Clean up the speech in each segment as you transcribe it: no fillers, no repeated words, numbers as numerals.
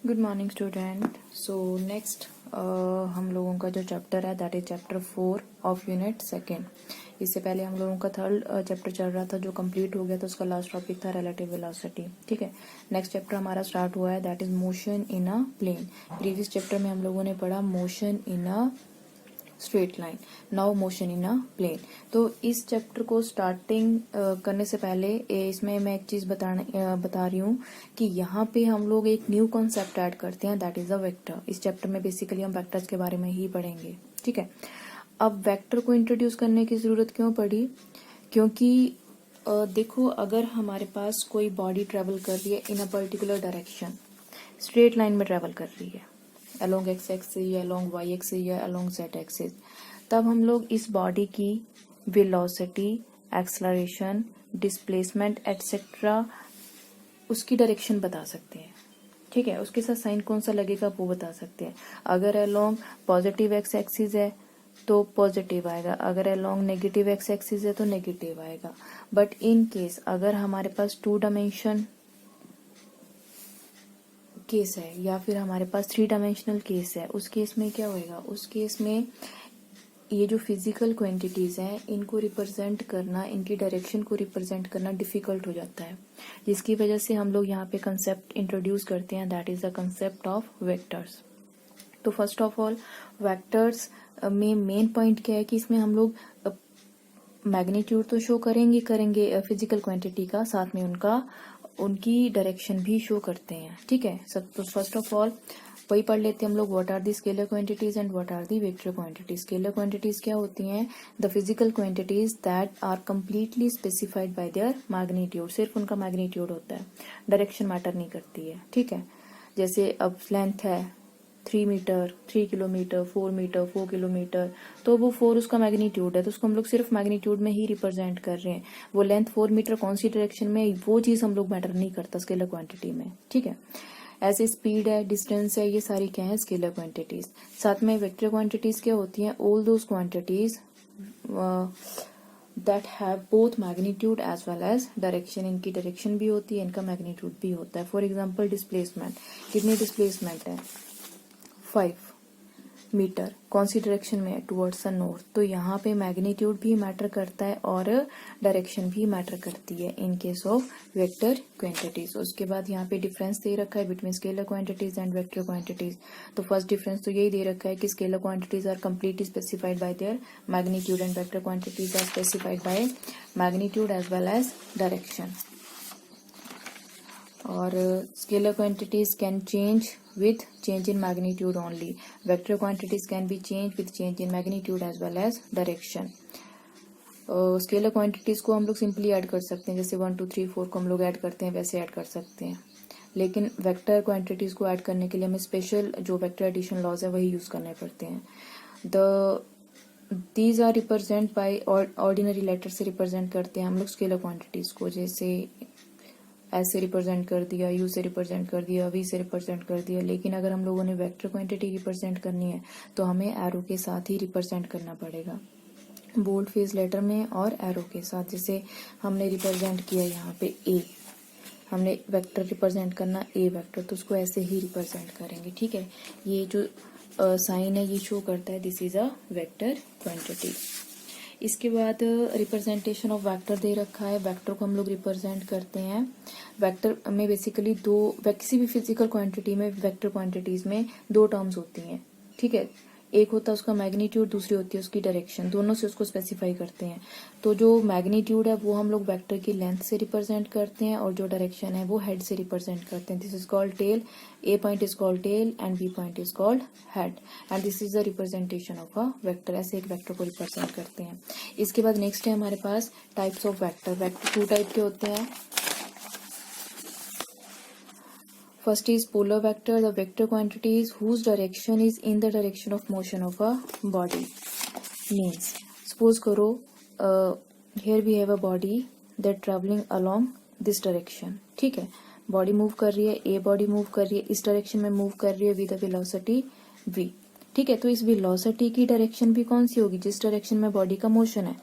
Good morning student. So next हम लोगों का जो चैप्टर है that is chapter 4 of unit second. इससे पहले हम लोगों का थर्ड चैप्टर चल रहा था जो कंप्लीट हो गया था, उसका लास्ट टॉपिक था रिलेटिव वेलोसिटी। ठीक है, नेक्स्ट चैप्टर हमारा स्टार्ट हुआ है that is motion in a plane. Previous chapter में हम लोगों ने पढ़ा motion in a straight line, now motion in a plane. तो इस चैप्टर को स्टार्टिंग करने से पहले इसमें मैं एक चीज बता रही हूँ कि यहाँ पे हम लोग एक न्यू कॉन्सेप्ट ऐड करते हैं दैट इज अ वेक्टर। इस चैप्टर में बेसिकली हम वेक्टर्स के बारे में ही पढ़ेंगे। ठीक है, अब वेक्टर को इंट्रोड्यूस करने की जरूरत क्यों पड़ी? क्योंकि देखो, अगर हमारे पास कोई बॉडी ट्रेवल कर रही है in a particular direction, straight line में ट्रेवल कर रही है अलोंग एक्स एक्सिस या अलोंग वाई एक्सिस या अलोंग जेड एक्सिस, तब हम लोग इस बॉडी की वेलोसिटी, एक्सलरेशन, डिस्प्लेसमेंट एटसेट्रा उसकी डायरेक्शन बता सकते हैं। ठीक है, उसके साथ साइन कौन सा लगेगा वो बता सकते हैं। अगर अलोंग पॉजिटिव एक्स एक्सिस है तो पॉजिटिव आएगा, अगर अलोंग नेगेटिव एक्स एक्सिस है तो नेगेटिव आएगा। बट इन केस अगर हमारे पास 2 डायमेंशन केस है या फिर हमारे पास 3 डायमेंशनल केस है, उस केस में क्या होएगा? उस केस में ये जो फिजिकल क्वांटिटीज हैं इनको रिप्रेजेंट करना, इनकी डायरेक्शन को रिप्रेजेंट करना डिफिकल्ट हो जाता है, जिसकी वजह से हम लोग यहाँ पे कंसेप्ट इंट्रोड्यूस करते हैं that is the concept of vectors. तो फर्स्ट ऑफ ऑल वेक्टर्स में मेन पॉइंट क्या है कि इसमें हम लोग मैग्नीट्यूड तो शो करेंगे फिजिकल क्वांटिटी का, साथ में उनकी डायरेक्शन भी शो करते हैं। ठीक है, सब तो फर्स्ट ऑफ ऑल वही पढ़ लेते हैं हम लोग, what are the scalar quantities and what are the vector quantities. Scalar quantities क्या होती हैं? The physical quantities that are completely specified by their magnitude, सिर्फ उनका मैग्नीट्यूड होता है, डायरेक्शन मैटर नहीं करती है। ठीक है, जैसे अब लेंथ है 3 मीटर, 3 किलोमीटर, 4 मीटर, 4 किलोमीटर, तो वो 4 उसका मैग्नीट्यूड है, तो उसको हम लोग सिर्फ मैग्नीट्यूड में ही रिप्रेजेंट कर रहे हैं। वो लेंथ 4 मीटर कौन सी डायरेक्शन में, वो चीज हम लोग मैटर नहीं करता स्केलर क्वांटिटी में। ठीक है, ऐसे स्पीड है, डिस्टेंस है, ये सारी क्या है? Scalar quantities. साथ में वेक्टर क्वांटिटीज क्या होती हैं? All those quantities that have both magnitude as well as direction. इनकी डायरेक्शन भी होती है, इनका मैग्नीट्यूड भी होता है। फॉर एग्जाम्पल डिस्प्लेसमेंट, कितनी डिस्प्लेसमेंट है? 5 मीटर, कौन सी डायरेक्शन में है? Towards the north. तो यहाँ पे मैग्नीट्यूड भी मैटर करता है और डायरेक्शन भी मैटर करती है in case of vector quantities. उसके बाद यहाँ पे डिफरेंस दे रखा है between scalar quantities and vector quantities. तो फर्स्ट डिफरेंस तो यही दे रखा है कि scalar quantities are completely specified by their magnitude and vector quantities are specified by magnitude as well as direction. और scalar quantities can change with change in magnitude only. Vector quantities can be changed with change in magnitude as well as direction. Scalar quantities को हम लोग simply add कर सकते हैं, जैसे 1 2 3 4 को हम लोग ऐड करते हैं वैसे ऐड कर सकते हैं। लेकिन वेक्टर क्वांटिटीज को ऐड करने के लिए हमें स्पेशल जो वेक्टर एडिशन लॉज है वही यूज करने पड़ते हैं। These are represent by ordinary letter से रिप्रेजेंट करते हैं हम लोग स्केलर क्वांटिटीज को, जैसे एस से रिप्रेजेंट कर दिया, यू से रिप्रेजेंट कर दिया, वी से रिप्रेजेंट कर दिया। लेकिन अगर हम लोगों ने वेक्टर क्वांटिटी रिप्रेजेंट करनी है तो हमें एरो के साथ ही रिप्रेजेंट करना पड़ेगा, बोल्ड फेस लेटर में और एरो के साथ। जैसे हमने रिप्रेजेंट किया यहाँ पे ए, हमने वेक्टर रिप्रेजेंट करना ए वेक्टर, तो उसको ऐसे ही रिप्रेजेंट करेंगे। ठीक है, ये जो साइन है ये शो करता है this is a vector quantity. इसके बाद रिप्रेजेंटेशन ऑफ वेक्टर दे रखा है। वेक्टर को हम लोग रिप्रेजेंट करते हैं, वेक्टर में बेसिकली किसी भी फिजिकल क्वांटिटी में वेक्टर क्वांटिटीज में 2 टर्म्स होती हैं। ठीक है, एक होता है उसका मैग्नीट्यूड, दूसरी होती है उसकी डायरेक्शन, दोनों से उसको स्पेसिफाई करते हैं। तो जो मैग्नीट्यूड है वो हम लोग वेक्टर की लेंथ से रिप्रेजेंट करते हैं और जो डायरेक्शन है वो हेड से रिप्रेजेंट करते हैं। This is called tail, A point is called tail and B point is called head and this is the representation of a vector. ऐसे एक वेक्टर को रिप्रेजेंट करते हैं। इसके बाद नेक्स्ट है हमारे पास types of vector. Vector 2 type के होते हैं। First is polar vector, the vector quantities whose direction is in the direction of motion of a body. Means, suppose करो here we have a body that traveling along this direction. ठीक है, body move कर रही है, a body move कर रही है, इस डायरेक्शन में मूव कर रही है विद वेलोसिटी v. ठीक है, तो इस वेलोसिटी की डायरेक्शन भी कौन सी होगी? जिस डायरेक्शन में बॉडी का मोशन है,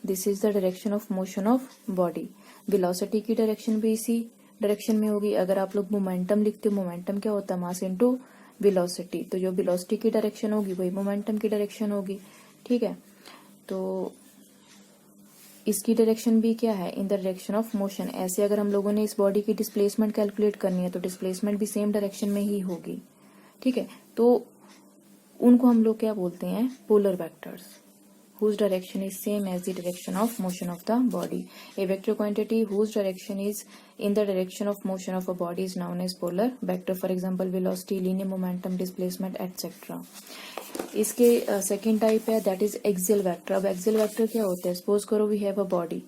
this is the direction of motion of body. Velocity की डायरेक्शन भी इसी डायरेक्शन में होगी। अगर आप लोग मोमेंटम लिखते हो, मोमेंटम क्या होता है, मास इनटू वेलोसिटी, तो जो वेलोसिटी की डायरेक्शन होगी वही मोमेंटम की डायरेक्शन होगी। ठीक है, तो इसकी डायरेक्शन भी क्या है, in the direction of motion. ऐसे अगर हम लोगों ने इस बॉडी की डिस्प्लेसमेंट कैलकुलेट करनी है तो डिस्प्लेसमेंट भी सेम डायरेक्शन में ही होगी। ठीक है, तो उनको हम लोग क्या बोलते हैं, polar vectors, whose direction is same as the direction of motion of the body. A vector quantity whose direction is in the direction of motion of a body is known as polar vector. For example, velocity, linear momentum, displacement, etc. इसके second type है that is axial vector. अब axial vector क्या होता है, suppose करो we have a body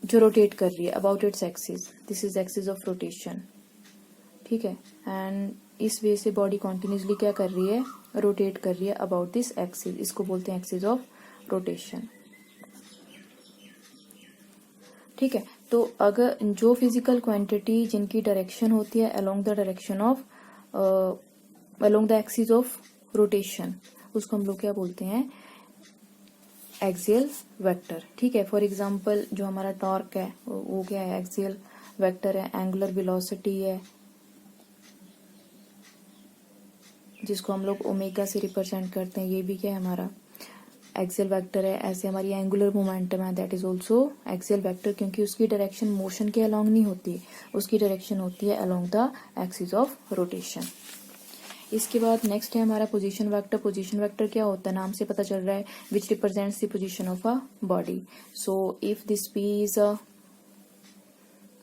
जो rotate कर रही है about its axis, this is axis of rotation. ठीक है, एंड इस वे से बॉडी कॉन्टिन्यूसली क्या कर रही है, रोटेट कर रही है अबाउट दिस एक्सिस, इसको बोलते हैं एक्सिस ऑफ रोटेशन। ठीक है, तो अगर जो फिजिकल क्वांटिटी जिनकी डायरेक्शन होती है along the direction of along the axis of rotation, उसको हम लोग क्या बोलते हैं, एक्सियल वेक्टर। ठीक है, फॉर एग्जांपल जो हमारा टॉर्क है वो क्या है, एक्सियल वेक्टर है। एंगुलर वेलोसिटी है जिसको हम लोग ओमेगा से रिप्रेजेंट करते हैं, ये भी क्या है, हमारा एक्सियल वेक्टर है। ऐसे हमारी एंगुलर मोमेंटम है, that is also axial vector, क्योंकि उसकी डायरेक्शन मोशन के अलोंग नहीं होती, उसकी डायरेक्शन होती है along the axis of rotation. इसके बाद नेक्स्ट है हमारा पोजीशन वेक्टर। पोजीशन वेक्टर क्या होता है, नाम से पता चल रहा है, विच represents the position of a body. So if this P is a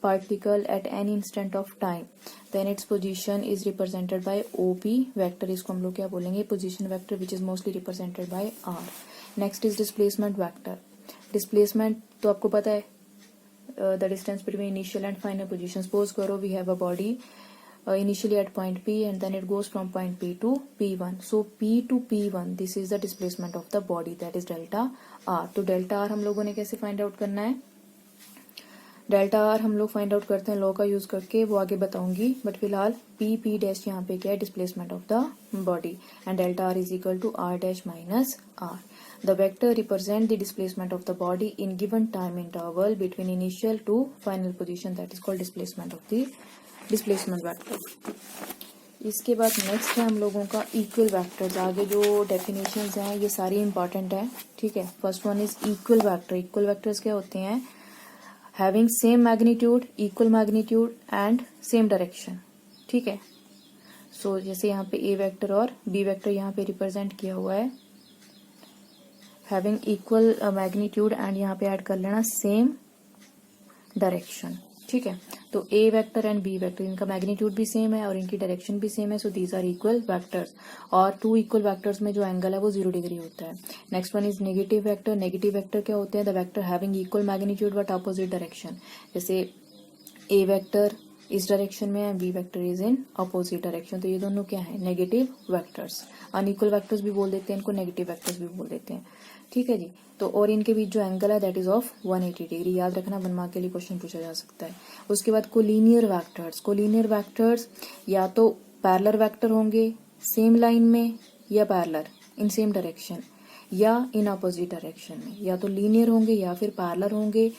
particle at any instant of time then its position is represented by OP vector। इसको हम लोग क्या बोलेंगे, position vector which is mostly represented by R। next is displacement vector। displacement तो आपको पता है the distance between initial and final position। suppose करो we have a body initially at point P and then it goes from point P to P1। so P to P1 this is the displacement of the body, that is delta R। तो delta R हम लोगों ने कैसे find out करना है, delta R हम लोग find out करते हैं लॉ का यूज करके, वो आगे बताऊंगी, बट फिलहाल पी पी डैश यहाँ पे क्या है, displacement of the body, and delta R is equal to R dash minus R. The vector represent the displacement of the body in given time interval between initial to final position, that is called displacement of the displacement vector. इसके बाद next है हम लोगों का equal vectors. आगे जो definitions हैं ये सारी इंपॉर्टेंट है। ठीक है, first one is equal vector. Equal vectors क्या होते हैं, having same magnitude, equal magnitude and same direction। ठीक है, सो जैसे यहाँ पे A वेक्टर और B वेक्टर यहाँ पे रिप्रेजेंट किया हुआ है, having equal magnitude and यहाँ पे ऐड कर लेना same direction। ठीक है, तो A vector and B vector इनका मैग्नीट्यूड भी सेम है और इनकी डायरेक्शन भी सेम है, so these are equal vectors. और टू इक्वल वेक्टर्स में जो एंगल है वो 0 डिग्री होता है। Next one is negative vector. Negative vector क्या होते हैं, the vector having equal magnitude but opposite direction. जैसे A वेक्टर इस डायरेक्शन में है, B vector is in opposite direction, तो ये दोनों क्या है, नेगेटिव वेक्टर्स। अनइक्वल वेक्टर्स भी बोल देते हैं इनको, नेगेटिव वेक्टर्स भी बोल देते हैं। ठीक है जी, तो और इनके बीच जो एंगल है दैट इज ऑफ 180 डिग्री, याद रखना, 1 मार्क के लिए क्वेश्चन पूछा जा सकता है। उसके बाद कोलिनियर वेक्टर्स। कोलिनियर वेक्टर्स या तो पैरेलल वेक्टर होंगे सेम लाइन में, या पैरेलल इन सेम डायरेक्शन, या इन अपोजिट डायरेक्शन में, या तो लीनियर होंगे या फिर पैरेलल होंगे।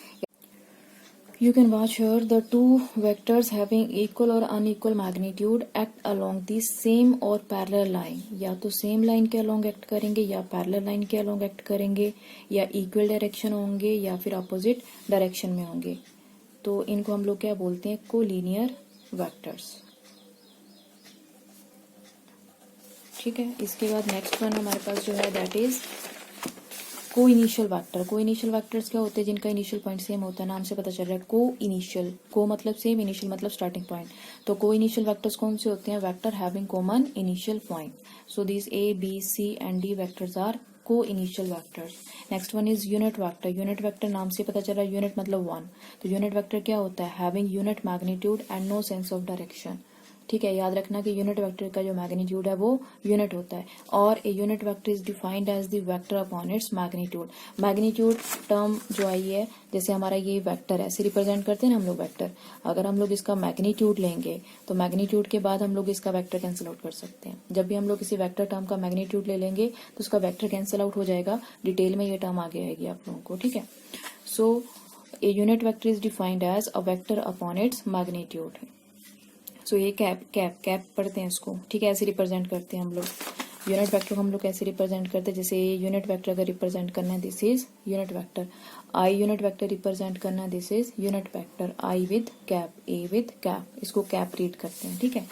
You can watch here the two vectors having equal or unequal magnitude act along the same or parallel line। या तो सेम लाइन के along act करेंगे या पैरेलल लाइन के along act करेंगे, या इक्वल डायरेक्शन होंगे या फिर अपोजिट डायरेक्शन में होंगे, तो इनको हम लोग क्या बोलते हैं, कोलिनियर वेक्टर्स। ठीक है, इसके बाद नेक्स्ट वन हमारे पास जो है दैट इज को इनिशियल वेक्टर। को इनिशियल वेक्टर्स क्या होते हैं, जिनका इनिशियल पॉइंट सेम होता है, नाम से पता चल रहा है को इनिशियल। को मतलब सेम, इनिशियल मतलब स्टार्टिंग पॉइंट। तो को इनिशियल वेक्टर्स कौन से होते हैं, vector having common initial point. So this A, B, C and D vectors are coinitial vectors. Next one is unit vector. Unit vector नाम से पता चल रहा है, यूनिट मतलब 1। तो यूनिट वेक्टर क्या होता है, having unit magnitude and no sense of direction. ठीक है, याद रखना कि यूनिट वेक्टर का जो मैग्नीट्यूड है वो यूनिट होता है, और a unit vector is defined as the vector upon its magnitude. Magnitude term जो आई है, जैसे हमारा ये वेक्टर है, ऐसे रिप्रेजेंट करते हैं ना हम लोग वेक्टर। अगर हम लोग इसका मैग्नीट्यूड लेंगे तो मैग्नीट्यूड के बाद हम लोग इसका वेक्टर कैंसिल आउट कर सकते हैं। जब भी हम लोग किसी वेक्टर टर्म का मैग्नीट्यूड ले लेंगे तो उसका वेक्टर कैंसिल आउट हो जाएगा। डिटेल में ये टर्म आगे आएगी आप लोगों को। ठीक है, so a unit vector is defined as a vector upon its magnitude. So ये कैप पढ़ते हैं इसको, ठीक है, ऐसे रिप्रेजेंट करते हैं हम लोग यूनिट वेक्टर को। हम लोग कैसे रिप्रेजेंट करते हैं, जैसे ये यूनिट वेक्टर अगर रिप्रेजेंट करना है this is unit vector, i unit vector represent करना है this is unit vector, i with cap, a with cap, इसको कैप रीड करते हैं, ठीक है।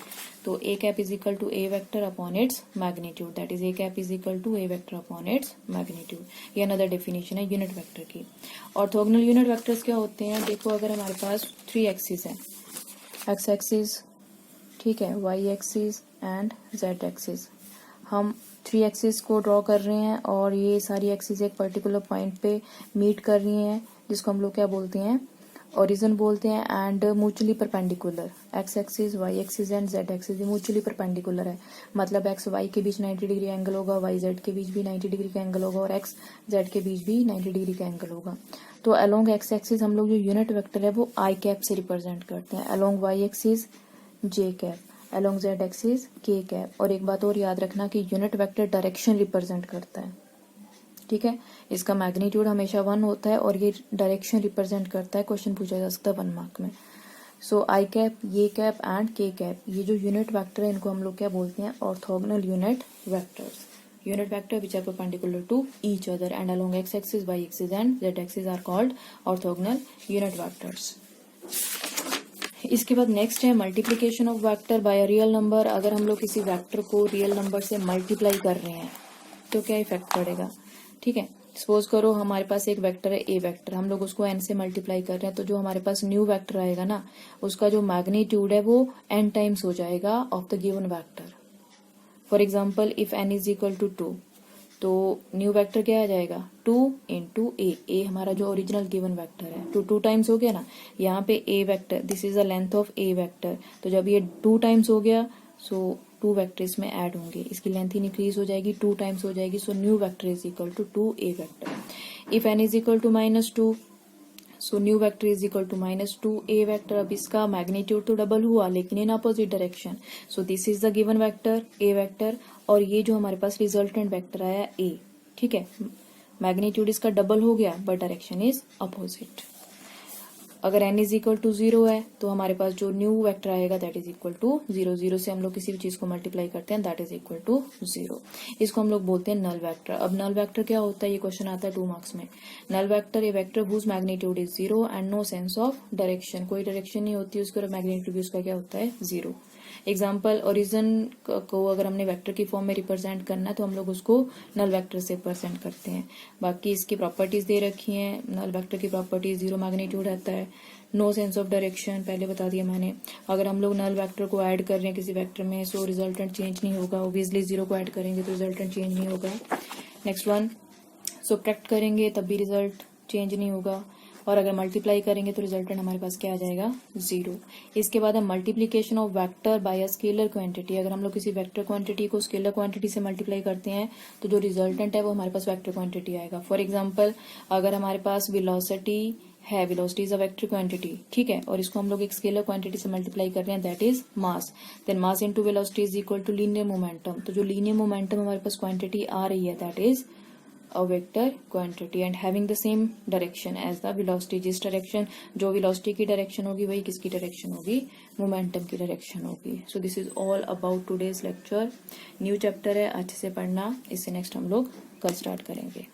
तो a cap is equal to a vector upon its magnitude, that is a cap is equal to a vector upon its magnitude. ये another definition है unit vector की। Orthogonal unit vectors क्या होते हैं, देखो अगर हमारे पास 3 एक्सिस है, एक्स एक्सिस, ठीक है, Y axis and Z axis. हम 3 एक्सिस को ड्रॉ कर रहे हैं और ये सारी एक्सिस एक पर्टिकुलर पॉइंट पे मीट कर रही हैं, जिसको हम लोग क्या बोलते हैं, ओरिजिन बोलते हैं, and mutually perpendicular. X axis, Y axis and Z axis ये म्यूचुअली परपेंडिकुलर है, मतलब एक्स वाई के बीच 90 डिग्री एंगल होगा, वाई जेड के बीच भी 90 डिग्री का एंगल होगा और एक्स जेड के बीच भी 90 डिग्री का एंगल होगा। तो अलोंग एक्स एक्सिस हम लोग जो यूनिट वेक्टर है वो आई कैप से रिप्रेजेंट करते हैं, अलोंग वाई एक्सिस जे कैप, अलोंग जेड एक्सिस के कैप। और एक बात और याद रखना कि यूनिट वेक्टर डायरेक्शन रिप्रेजेंट करता है, ठीक है, इसका मैग्नीट्यूड हमेशा 1 होता है और ये डायरेक्शन रिप्रेजेंट करता है, क्वेश्चन पूछा जा सकता है 1 मार्क में। सो आई कैप, ये कैप एंड के कैप, ये जो यूनिट वेक्टर है इनको हम लोग क्या बोलते हैं, orthogonal unit vectors. Unit vector which are perpendicular to each other and along x axis, Y axis and Z axis are called orthogonal unit vectors. इसके बाद नेक्स्ट है multiplication of vector by a real number. अगर हम लोग किसी vector को real number से multiply कर रहे हैं तो क्या इफेक्ट पड़ेगा, ठीक है। सपोज करो हमारे पास एक वेक्टर है ए वेक्टर, हम लोग उसको एन से मल्टीप्लाई कर रहे हैं, तो जो हमारे पास न्यू वेक्टर आएगा ना, उसका जो मैग्नीट्यूड है वो एन टाइम्स हो जाएगा of the given vector. For example if N is equal to 2, तो न्यू वेक्टर क्या आ जाएगा, 2 इंटू ए हमारा जो ओरिजिनल गिवन वेक्टर है, 2 टाइम्स हो गया ना, यहाँ पे a vector, this is the length of a vector, तो जब ये 2 टाइम्स हो गया, सो 2 वेक्टर इसमें ऐड होंगे, इसकी लेंथ इंक्रीज हो जाएगी, 2 टाइम्स हो जाएगी, so new vector is equal to 2 A vector. If N is equal to -2, so new vector is equal to -2 A vector. अब इसका मैग्नीट्यूड तो डबल हुआ लेकिन in opposite direction, so this is the given vector A vector, और ये जो हमारे पास resultant vector आया ए, ठीक है, मैग्नीट्यूड इसका डबल हो गया बट डायरेक्शन इज अपोजिट। अगर n इज इक्वल टू 0 है तो हमारे पास जो न्यू वेक्टर आएगा दैट इज इक्वल टू 0, 0 से हम लोग किसी भी चीज को मल्टीप्लाई करते हैं दैट इज इक्वल टू 0, इसको हम लोग बोलते हैं नल वेक्टर। अब नल वेक्टर क्या होता है, ये क्वेश्चन आता है 2 मार्क्स में। Null vector A vector whose magnitude is 0 and no sense of direction, कोई डायरेक्शन नहीं होती उसके, और मैग्नीट्यूड भी उसका क्या होता है 0। एग्जाम्पल, ओरिजिन को अगर हमने वेक्टर की फॉर्म में रिप्रेजेंट करना है तो हम लोग उसको नल वेक्टर से रिप्रेजेंट करते हैं। बाकी इसकी प्रॉपर्टीज दे रखी हैं, नल वेक्टर की प्रॉपर्टीज 0 मैग्नीट्यूड रहता है, नो सेंस ऑफ डायरेक्शन पहले बता दिया मैंने। अगर हम लोग नल वेक्टर को ऐड कर रहे हैं किसी वेक्टर में, सो रिजल्टेंट चेंज नहीं होगा, ओब्वियसली 0 को ऐड करेंगे तो रिजल्टेंट चेंज नहीं होगा। नेक्स्ट वन, सब्ट्रैक्ट करेंगे तब भी रिजल्ट चेंज नहीं होगा, और अगर मल्टीप्लाई करेंगे तो रिजल्टेंट हमारे पास क्या आ जाएगा 0। इसके बाद हम multiplication of vector by a scalar quantity, अगर हम लोग किसी वेक्टर क्वांटिटी को स्केलर क्वांटिटी से मल्टीप्लाई करते हैं तो जो रिजल्टेंट है वो हमारे पास वेक्टर क्वांटिटी आएगा। फॉर एग्जाम्पल, अगर हमारे पास वेलोसिटी है, velocity is a vector quantity, ठीक है, और इसको हम लोग एक स्केलर क्वांटिटी से मल्टीप्लाई कर रहे हैं that is mass, then mass into velocity is equal to linear momentum, तो जो लीनियर मोमेंटम हमारे पास क्वांटिटी आ रही है that is a vector quantity and having the same direction as the velocity, जिस डायरेक्शन, जो वेलोसिटी की डायरेक्शन होगी वही किसकी डायरेक्शन होगी, मोमेंटम की डायरेक्शन होगी। सो this is all about today's lecture. New chapter है, अच्छे से पढ़ना, इससे नेक्स्ट हम लोग कल स्टार्ट करेंगे।